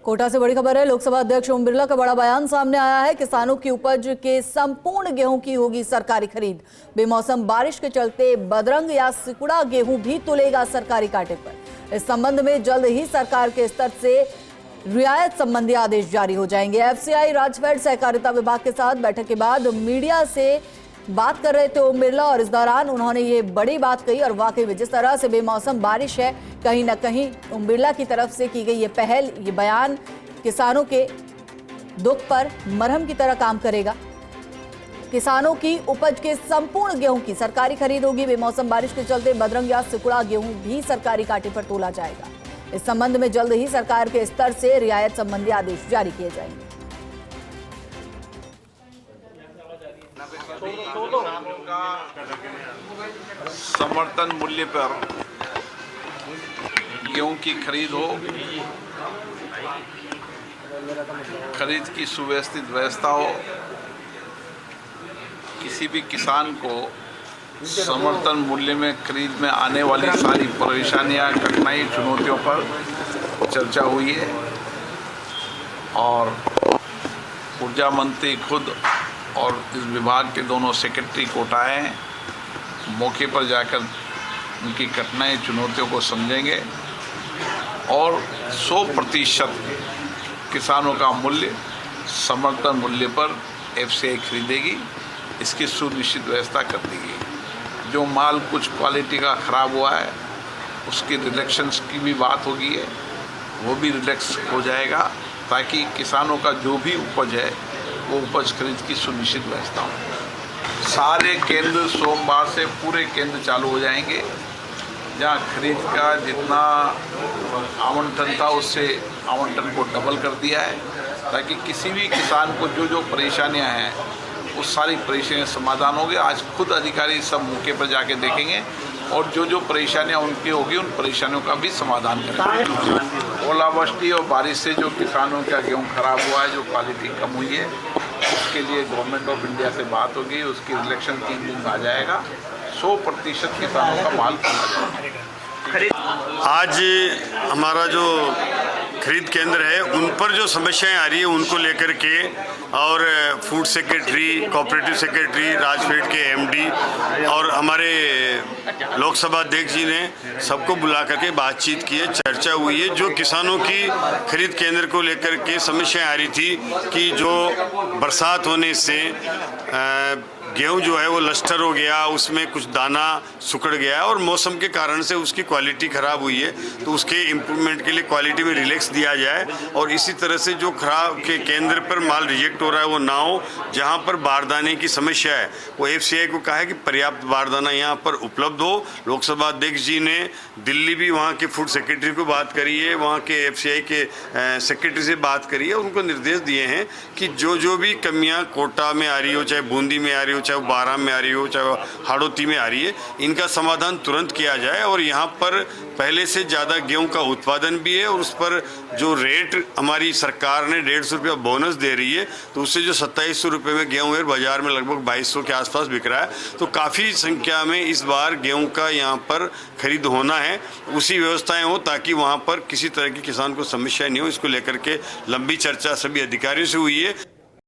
कोटा से बड़ी खबर है। लोकसभा अध्यक्ष ओम बिरला का बड़ा बयान सामने आया है। किसानों की उपज के संपूर्ण गेहूं की होगी सरकारी खरीद। बेमौसम बारिश के चलते बदरंग या सिकुड़ा गेहूं भी तुलेगा सरकारी कांटे पर। इस संबंध में जल्द ही सरकार के स्तर से रियायत संबंधी आदेश जारी हो जाएंगे। एफसीआई राजफेड सहकारिता विभाग के साथ बैठक के बाद मीडिया से बात कर रहे थे ओम बिरला और इस दौरान उन्होंने ये बड़ी बात कही। और वाकई में जिस तरह से बेमौसम बारिश है, कहीं ना कहीं ओम बिरला की तरफ से की गई ये पहल, ये बयान किसानों के दुख पर मरहम की तरह काम करेगा। किसानों की उपज के संपूर्ण गेहूं की सरकारी खरीद होगी। बेमौसम बारिश के चलते बदरंग या सिकुड़ा गेहूं भी सरकारी कांटे पर तोला जाएगा। इस संबंध में जल्द ही सरकार के स्तर से रियायत संबंधी आदेश जारी किए जाएंगे। समर्थन मूल्य पर गेहूं की खरीद हो, खरीद की सुव्यवस्थित व्यवस्था हो, किसी भी किसान को समर्थन मूल्य में खरीद में आने वाली सारी परेशानियां, कठिनाई, चुनौतियों पर चर्चा हुई है और ऊर्जा मंत्री खुद और इस विभाग के दोनों सेक्रेटरी कोटा आए, मौके पर जाकर उनकी कठिनाई, चुनौतियों को समझेंगे और 100% किसानों का मूल्य समर्थन मूल्य पर एफसीआई खरीदेगी। इसकी सुनिश्चित व्यवस्था कर दी गई। जो माल कुछ क्वालिटी का ख़राब हुआ है उसकी रिडक्शंस की भी बात होगी है, वो भी रिडक्स हो जाएगा ताकि किसानों का जो भी उपज है वो उपज खरीद की सुनिश्चित व्यवस्था हो। सारे केंद्र सोमवार से पूरे केंद्र चालू हो जाएंगे। जहाँ खरीद का जितना आवंटन था उससे आवंटन को डबल कर दिया है ताकि किसी भी किसान को जो जो परेशानियां हैं वो सारी परेशानियां समाधान होंगे। आज खुद अधिकारी सब मौके पर जाके देखेंगे और जो जो परेशानियां उनकी होगी उन परेशानियों का भी समाधान करेंगे। ओलावृष्टि और बारिश से जो किसानों का गेहूँ खराब हुआ है, जो क्वालिटी कम हुई है, उसके लिए गवर्नमेंट ऑफ इंडिया से बात होगी। उसकी रिलेक्शन 3 दिन में आ जाएगा। 100% किसानों का माल खरीदा जाएगा। आज हमारा जो खरीद केंद्र है उन पर जो समस्याएं आ रही है उनको लेकर के और food secretary, cooperative secretary, RAJFED के एमडी और हमारे लोकसभा अध्यक्ष जी ने सबको बुला करके बातचीत की है, चर्चा हुई है। जो किसानों की खरीद केंद्र को लेकर के समस्याएं आ रही थी कि जो बरसात होने से गेहूं जो है वो लस्टर हो गया, उसमें कुछ दाना सुकड़ गया और मौसम के कारण से उसकी क्वालिटी ख़राब हुई है, तो उसके इम्प्रूवमेंट के लिए क्वालिटी में रिलैक्स दिया जाए और इसी तरह से जो खराब के केंद्र पर माल रिजेक्ट हो रहा है वो ना हो। जहां पर बारदाने की समस्या है वो एफसीआई को कहा है कि पर्याप्त बारदाना यहां पर उपलब्ध हो। लोकसभा अध्यक्ष जी ने दिल्ली भी वहाँ के फूड सेक्रेटरी को बात करी है, वहाँ के एफसीआई के सेक्रेटरी से बात करी है, उनको निर्देश दिए हैं कि जो भी कमियाँ कोटा में आ रही हो, चाहे बूंदी में आ रही हो, चाहे वो बारां में आ रही हो, चाहे वो हाड़ौती में आ रही है, इनका समाधान तुरंत किया जाए। और यहाँ पर पहले से ज़्यादा गेहूं का उत्पादन भी है और उस पर जो रेट हमारी सरकार ने 150 रुपया बोनस दे रही है, तो उससे जो 2700 रुपये में गेहूं है बाजार में लगभग 2200 के आसपास बिक रहा है। तो काफ़ी संख्या में इस बार गेहूं का यहाँ पर खरीद होना है। उसी व्यवस्थाएं हो ताकि वहाँ पर किसी तरह की किसान को समस्या नहीं हो। इसको लेकर के लंबी चर्चा सभी अधिकारियों से हुई है।